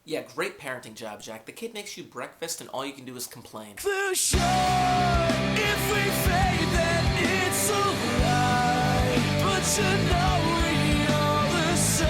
Yeah, great parenting job, Jack. The kid makes you breakfast and all you can do is complain. For sure, if we fade, then it's a lie. But you know we are the sun,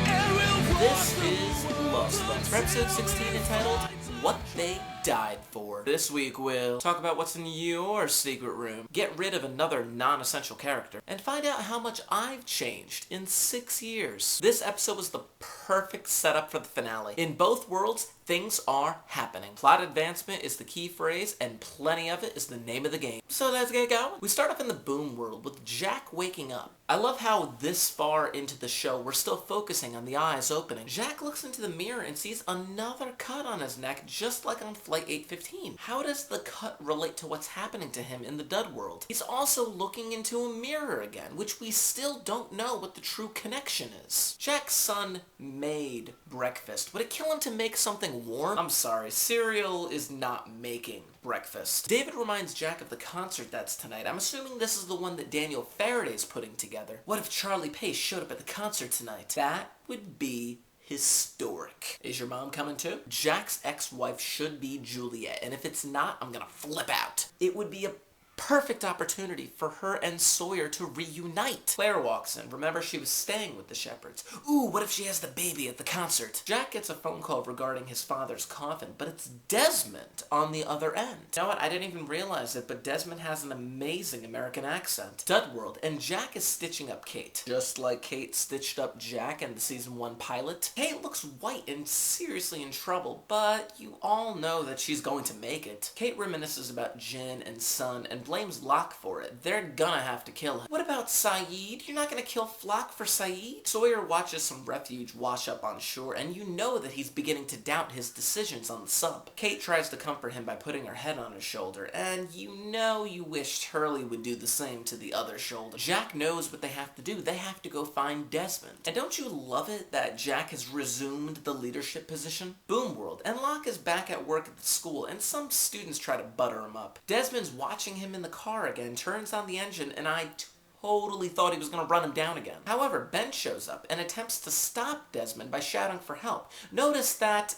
and we'll This is Lost Buds for episode 16 entitled, What They Died For. This week we'll talk about what's in your secret room, get rid of another non-essential character, and find out how much I've changed in 6 years. This episode was the perfect setup for the finale. In both worlds, things are happening. Plot advancement is the key phrase, and plenty of it is the name of the game. So let's get going. We start off in the Boom world with Jack waking up. I love how this far into the show we're still focusing on the eyes opening. Jack looks into the mirror and sees another cut on his neck, just like on Flight 815. How does the cut relate to what's happening to him in the Dud world? He's also looking into a mirror again, which we still don't know what the true connection is. Jack's son made breakfast. Would it kill him to make something warm? I'm sorry, cereal is not making breakfast. David reminds Jack of the concert that's tonight. I'm assuming this is the one that Daniel Faraday's putting together. What if Charlie Pace showed up at the concert tonight? That would be historic. Is your mom coming too? Jack's ex-wife should be Juliet, and if it's not, I'm gonna flip out. It would be a perfect opportunity for her and Sawyer to reunite. Claire walks in. Remember, she was staying with the Shepherds. Ooh, what if she has the baby at the concert? Jack gets a phone call regarding his father's coffin, but it's Desmond on the other end. You know what? I didn't even realize it, but Desmond has an amazing American accent. Dud world, and Jack is stitching up Kate. Just like Kate stitched up Jack in the season 1 pilot. Kate looks white and seriously in trouble, but you all know that she's going to make it. Kate reminisces about Jin and Sun and blames Locke for it. They're gonna have to kill him. What about Saeed? You're not gonna kill Flock for Saeed? Sawyer watches some refuge wash up on shore, and you know that he's beginning to doubt his decisions on the sub. Kate tries to comfort him by putting her head on his shoulder, and you know you wished Hurley would do the same to the other shoulder. Jack knows what they have to do. They have to go find Desmond. And don't you love it that Jack has resumed the leadership position? Boom world, and Locke is back at work at the school, and some students try to butter him up. Desmond's watching him in the car again, turns on the engine, and I totally thought he was going to run him down again. However, Ben shows up and attempts to stop Desmond by shouting for help. Notice that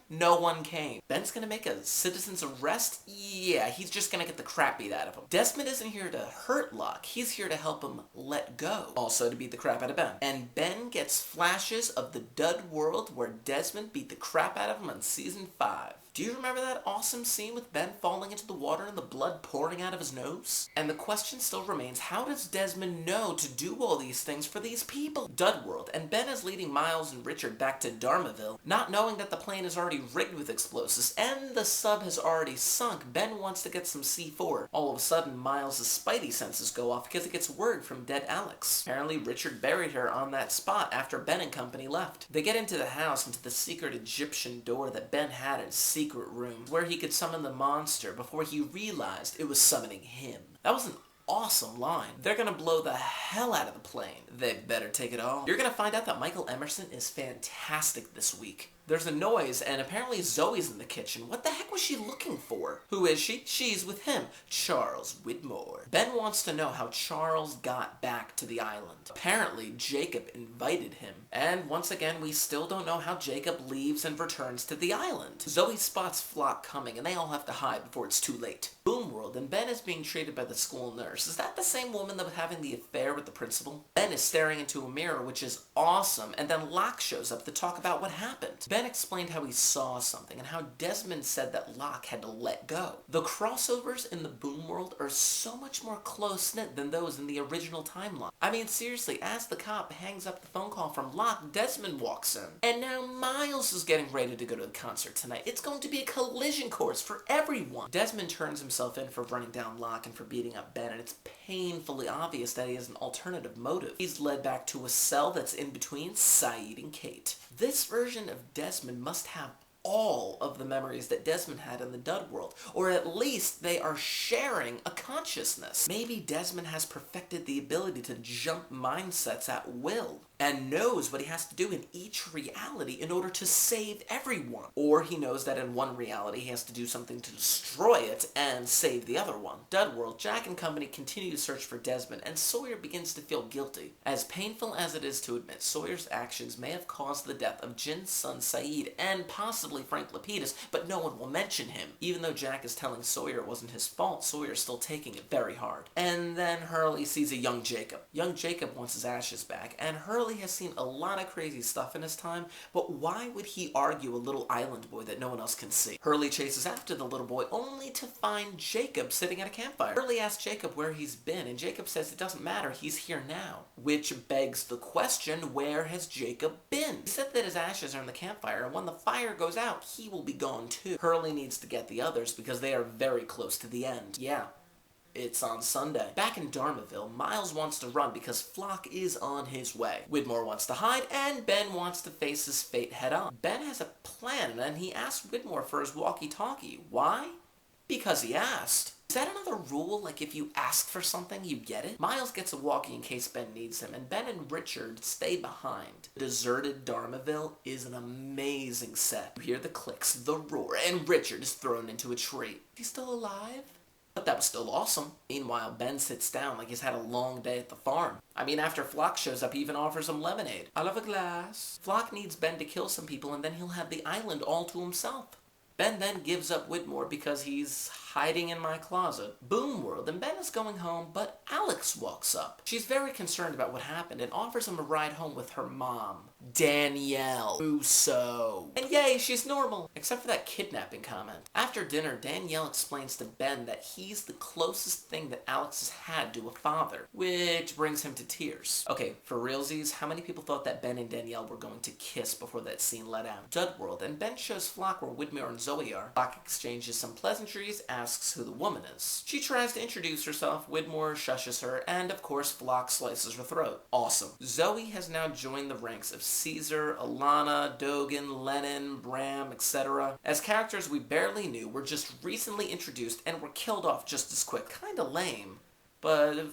no one came. Ben's going to make a citizen's arrest? Yeah, he's just going to get the crap beat out of him. Desmond isn't here to hurt Locke. He's here to help him let go. Also to beat the crap out of Ben. And Ben gets flashes of the Dud world where Desmond beat the crap out of him on season 5. Do you remember that awesome scene with Ben falling into the water and the blood pouring out of his nose? And the question still remains, how does Desmond know to do all these things for these people? Dud world, and Ben is leading Miles and Richard back to Dharmaville, not knowing that the plane is already rigged with explosives and the sub has already sunk. Ben wants to get some C4. All of a sudden, Miles' spidey senses go off because he gets word from dead Alex. Apparently, Richard buried her on that spot after Ben and company left. They get into the house, into the secret Egyptian door that Ben had in secret room, where he could summon the monster before he realized it was summoning him. That was an awesome line. They're gonna blow the hell out of the plane. They better take it all. You're gonna find out that Michael Emerson is fantastic this week. There's a noise, and apparently Zoe's in the kitchen. What the heck was she looking for? Who is she? She's with him, Charles Widmore. Ben wants to know how Charles got back to the island. Apparently, Jacob invited him. And once again, we still don't know how Jacob leaves and returns to the island. Zoe spots Flock coming, and they all have to hide before it's too late. Boom world, and Ben is being treated by the school nurse. Is that the same woman that was having the affair with the principal? Ben is staring into a mirror, which is awesome, and then Locke shows up to talk about what happened. Ben explained how he saw something and how Desmond said that Locke had to let go. The crossovers in the Boom world are so much more close-knit than those in the original timeline. I mean, seriously, as the cop hangs up the phone call from Locke, Desmond walks in. And now Miles is getting ready to go to the concert tonight. It's going to be a collision course for everyone. Desmond turns himself in for running down Locke and for beating up Ben, and it's painfully obvious that he has an alternative motive. He's led back to a cell that's in between Saeed and Kate. This version of Desmond must have all of the memories that Desmond had in the Dud world, or at least they are sharing a consciousness. Maybe Desmond has perfected the ability to jump mindsets at will. and knows what he has to do in each reality in order to save everyone. Or he knows that in one reality he has to do something to destroy it and save the other one. Dud World, Jack and company continue to search for Desmond, and Sawyer begins to feel guilty. As painful as it is to admit, Sawyer's actions may have caused the death of Jin's son Saeed and possibly Frank Lapidus, but no one will mention him. Even though Jack is telling Sawyer it wasn't his fault, Sawyer's still taking it very hard. And then Hurley sees a young Jacob. Young Jacob wants his ashes back, and Hurley has seen a lot of crazy stuff in his time, but why would he argue a little island boy that no one else can see? Hurley chases after the little boy only to find Jacob sitting at a campfire. Hurley asks Jacob where he's been, and Jacob says it doesn't matter, he's here now. Which begs the question, where has Jacob been? He said that his ashes are in the campfire, and when the fire goes out, he will be gone too. Hurley needs to get the others because they are very close to the end. Yeah. It's on Sunday. Back in Dharmaville, Miles wants to run because Flock is on his way. Widmore wants to hide, and Ben wants to face his fate head on. Ben has a plan, and he asks Widmore for his walkie-talkie. Why? Because he asked. Is that another rule, like if you ask for something, you get it? Miles gets a walkie in case Ben needs him, and Ben and Richard stay behind. Deserted Dharmaville is an amazing set. You hear the clicks, the roar, and Richard is thrown into a tree. He's still alive? But that was still awesome. Meanwhile, Ben sits down like he's had a long day at the farm. I mean, after Flock shows up, he even offers him lemonade. I'll have a glass. Flock needs Ben to kill some people, and then he'll have the island all to himself. Ben then gives up Widmore because he's hiding in my closet. Boom World, and Ben is going home, but Alex walks up. She's very concerned about what happened and offers him a ride home with her mom, Danielle Russo. And yay, she's normal, except for that kidnapping comment. After dinner, Danielle explains to Ben that he's the closest thing that Alex has had to a father, which brings him to tears. Okay, for realsies, how many people thought that Ben and Danielle were going to kiss before that scene let out? Dud World, and Ben shows Flock where Widmore and Zoe are. Flock exchanges some pleasantries, asks who the woman is. She tries to introduce herself, Widmore shushes her, and of course Flock slices her throat. Awesome. Zoe has now joined the ranks of Caesar, Alana, Dogan, Lennon, Bram, etc. As characters we barely knew were just recently introduced and were killed off just as quick. Kinda lame. But,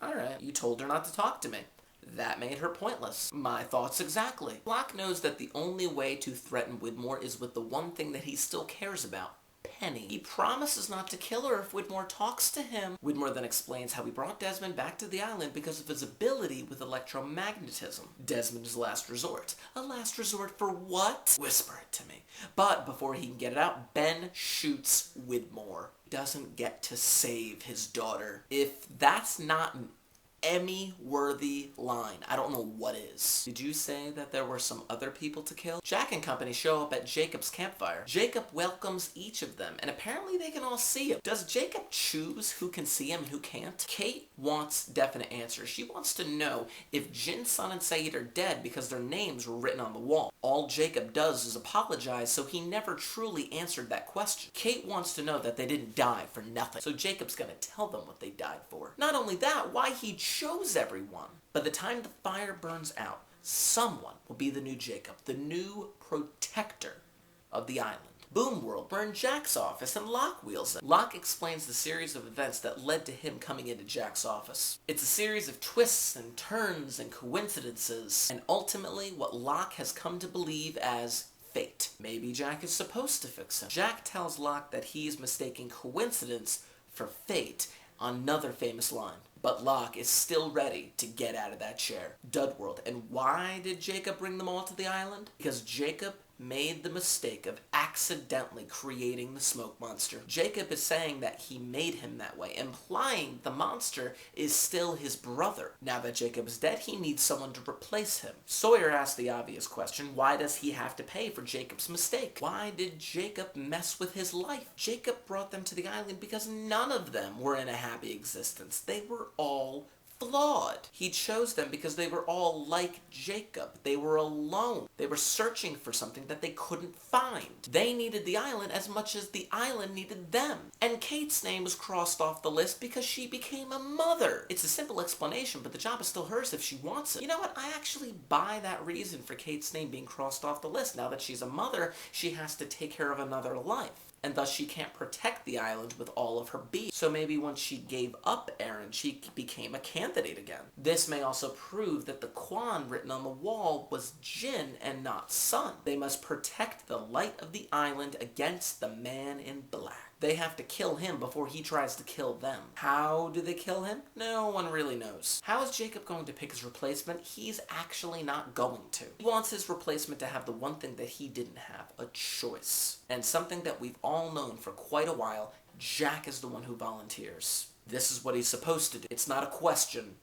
alright, you told her not to talk to me. That made her pointless. My thoughts exactly. Flock knows that the only way to threaten Widmore is with the one thing that he still cares about. Penny. He promises not to kill her if Widmore talks to him. Widmore then explains how he brought Desmond back to the island because of his ability with electromagnetism. Desmond's last resort. A last resort for what? Whisper it to me. But before he can get it out, Ben shoots Widmore. Doesn't get to save his daughter. If that's not an Emmy-worthy line, I don't know what is. Did you say that there were some other people to kill? Jack and company show up at Jacob's campfire. Jacob welcomes each of them, and apparently they can all see him. Does Jacob choose who can see him and who can't? Kate wants definite answers. She wants to know if Jin's son and Saeed are dead because their names were written on the wall. All Jacob does is apologize, so he never truly answered that question. Kate wants to know that they didn't die for nothing, so Jacob's gonna tell them what they died for. Not only that, why he chose everyone. By the time the fire burns out, someone will be the new Jacob, the new protector of the island. Boom World, we're in Jack's office and Locke wheels in. Locke explains the series of events that led to him coming into Jack's office. It's a series of twists and turns and coincidences, and ultimately what Locke has come to believe as fate. Maybe Jack is supposed to fix him. Jack tells Locke that he's mistaking coincidence for fate, another famous line. But Locke is still ready to get out of that chair. Dud World. And why did Jacob bring them all to the island? Because Jacob made the mistake of accidentally creating the smoke monster. Jacob is saying that he made him that way, implying the monster is still his brother. Now that Jacob is dead, he needs someone to replace him. Sawyer asks the obvious question, why does he have to pay for Jacob's mistake? Why did Jacob mess with his life? Jacob brought them to the island because none of them were in a happy existence. They were all flawed. He chose them because they were all like Jacob. They were alone. They were searching for something that they couldn't find. They needed the island as much as the island needed them. And Kate's name was crossed off the list because she became a mother. It's a simple explanation, but the job is still hers if she wants it. You know what? I actually buy that reason for Kate's name being crossed off the list. Now that she's a mother, she has to take care of another life. and thus she can't protect the island with all of her being. So maybe once she gave up Eren, she became a candidate again. This may also prove that the Quan written on the wall was Jin and not Sun. They must protect the light of the island against the man in black. They have to kill him before he tries to kill them. How do they kill him? No one really knows. How is Jacob going to pick his replacement? He's actually not going to. He wants his replacement to have the one thing that he didn't have, a choice. And something that we've all known for quite a while, Jack is the one who volunteers. This is what he's supposed to do. It's not a question.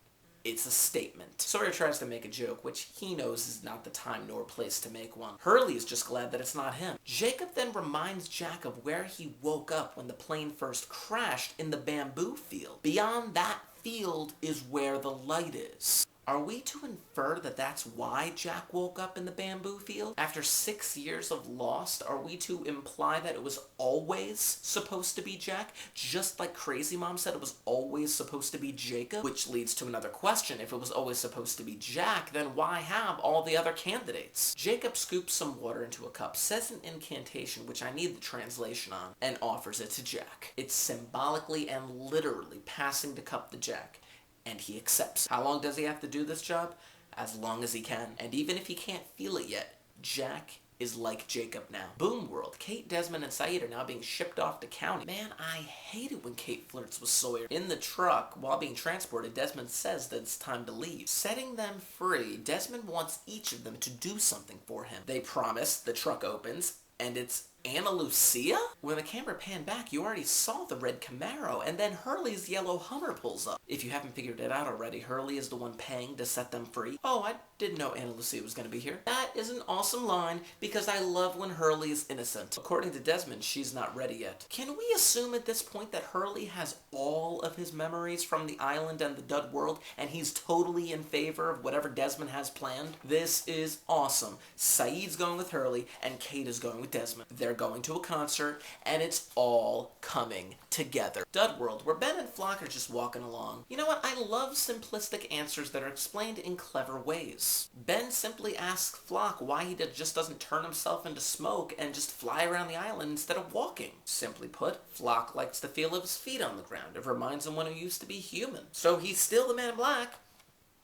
It's a statement. Sawyer tries to make a joke, which he knows is not the time nor place to make one. Hurley is just glad that it's not him. Jacob then reminds Jack of where he woke up when the plane first crashed in the bamboo field. Beyond that field is where the light is. Are we to infer that that's why Jack woke up in the bamboo field? After 6 years of Lost, are we to imply that it was always supposed to be Jack? Just like Crazy Mom said it was always supposed to be Jacob? Which leads to another question. If it was always supposed to be Jack, then why have all the other candidates? Jacob scoops some water into a cup, says an incantation, which I need the translation on, and offers it to Jack. It's symbolically and literally passing the cup to Jack. And he accepts. How long does he have to do this job? As long as he can. And even if he can't feel it yet, Jack is like Jacob now. Boom world. Kate, Desmond, and Sayid are now being shipped off to County. Man, I hate it when Kate flirts with Sawyer. In the truck, while being transported, Desmond says that it's time to leave. Setting them free, Desmond wants each of them to do something for him. They promise, the truck opens, and it's Ana Lucia? When the camera panned back, you already saw the red Camaro, and then Hurley's yellow Hummer pulls up. If you haven't figured it out already, Hurley is the one paying to set them free. Oh, I didn't know Ana Lucia was going to be here. That is an awesome line, because I love when Hurley is innocent. According to Desmond, she's not ready yet. Can we assume at this point that Hurley has all of his memories from the island and the Dud world, and he's totally in favor of whatever Desmond has planned? This is awesome. Sayid's going with Hurley, and Kate is going with Desmond. They're going to a concert, and it's all coming together. Dud World, where Ben and Flock are just walking along. You know what? I love simplistic answers that are explained in clever ways. Ben simply asks Flock why he just doesn't turn himself into smoke and just fly around the island instead of walking. Simply put, Flock likes the feel of his feet on the ground. It reminds him when he used to be human. So he's still the Man in Black,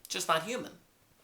just not human.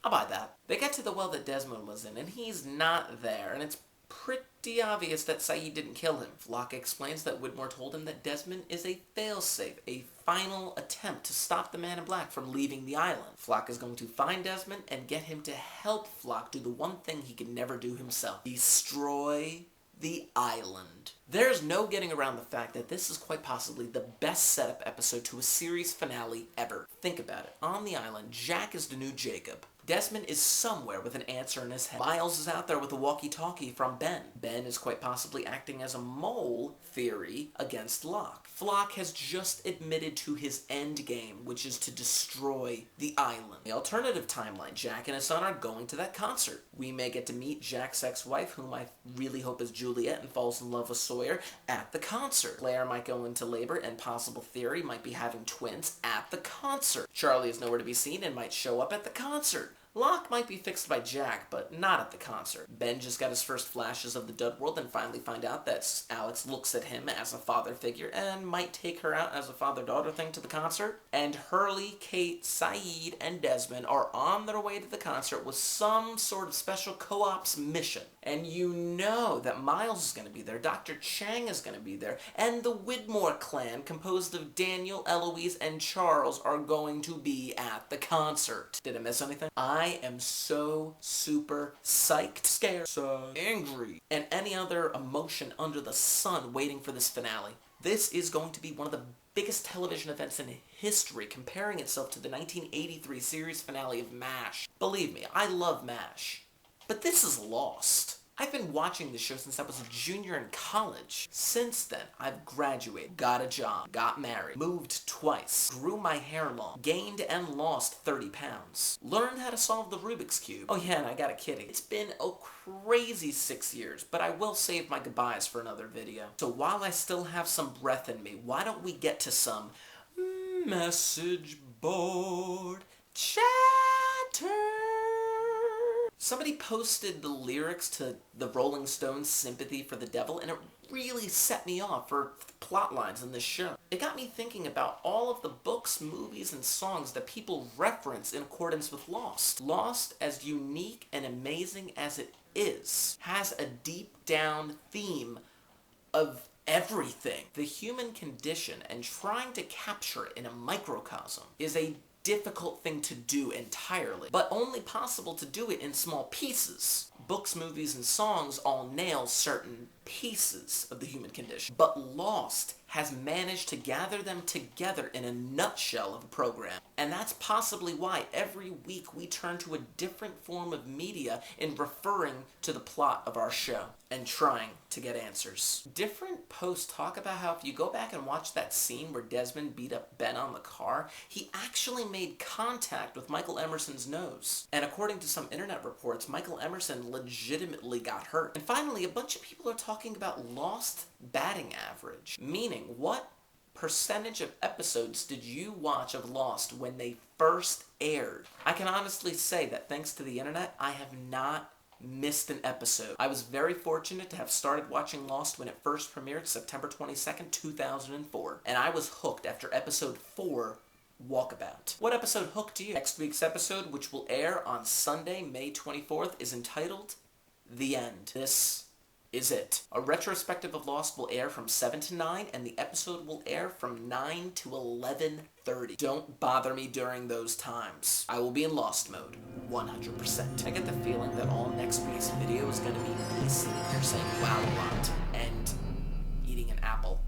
I'll buy that. They get to the well that Desmond was in, and he's not there, and it's pretty obvious that Sayid didn't kill him. Flock explains that Widmore told him that Desmond is a failsafe, a final attempt to stop the Man in Black from leaving the island. Flock is going to find Desmond and get him to help Flock do the one thing he can never do himself. Destroy the island. There's no getting around the fact that this is quite possibly the best setup episode to a series finale ever. Think about it. On the island, Jack is the new Jacob. Desmond is somewhere with an answer in his head. Miles is out there with a walkie-talkie from Ben. Ben is quite possibly acting as a mole theory against Locke. Flock has just admitted to his end game, which is to destroy the island. The alternative timeline, Jack and his son are going to that concert. We may get to meet Jack's ex-wife, whom I really hope is Juliet and falls in love with Sawyer, at the concert. Claire might go into labor, and possible theory might be having twins at the concert. Charlie is nowhere to be seen and might show up at the concert. Locke might be fixed by Jack, but not at the concert. Ben just got his first flashes of the Dud world and finally find out that Alex looks at him as a father figure and might take her out as a father-daughter thing to the concert. And Hurley, Kate, Sayid, and Desmond are on their way to the concert with some sort of special co-ops mission. And you know that Miles is going to be there, Dr. Chang is going to be there, and the Widmore clan, composed of Daniel, Eloise, and Charles, are going to be at the concert. Did I miss anything? I am so super psyched, scared, angry, and any other emotion under the sun waiting for this finale. This is going to be one of the biggest television events in history, comparing itself to the 1983 series finale of MASH. Believe me, I love MASH. But this is Lost. I've been watching this show since I was a junior in college. Since then, I've graduated, got a job, got married, moved twice, grew my hair long, gained and lost 30 pounds, learned how to solve the Rubik's Cube. Oh yeah, and I got a kitty. It's been a crazy 6 years, but I will save my goodbyes for another video. So while I still have some breath in me, why don't we get to some message board chatter? Somebody posted the lyrics to the Rolling Stones' Sympathy for the Devil, and it really set me off for plot lines in this show. It got me thinking about all of the books, movies, and songs that people reference in accordance with Lost. Lost, as unique and amazing as it is, has a deep down theme of everything. The human condition, and trying to capture it in a microcosm, is a difficult thing to do entirely, but only possible to do it in small pieces. Books, movies, and songs all nail certain pieces of the human condition, but Lost has managed to gather them together in a nutshell of a program. And that's possibly why every week we turn to a different form of media in referring to the plot of our show and trying to get answers. Different posts talk about how if you go back and watch that scene where Desmond beat up Ben on the car, he actually made contact with Michael Emerson's nose. And according to some internet reports, Michael Emerson legitimately got hurt. And finally, a bunch of people are talking about Lost batting average, meaning what percentage of episodes did you watch of Lost when they first aired? I can honestly say that thanks to the internet, I have not missed an episode. I was very fortunate to have started watching Lost when it first premiered September 22nd, 2004, and I was hooked after episode 4, Walkabout. What episode hooked you? Next week's episode, which will air on Sunday, May 24th, is entitled The End. This is it. A retrospective of Lost will air from 7 to 9, and the episode will air from 9 to 11:30. Don't bother me during those times. I will be in Lost mode, 100%. I get the feeling that all next week's video is going to be me sitting here saying wow a lot and eating an apple.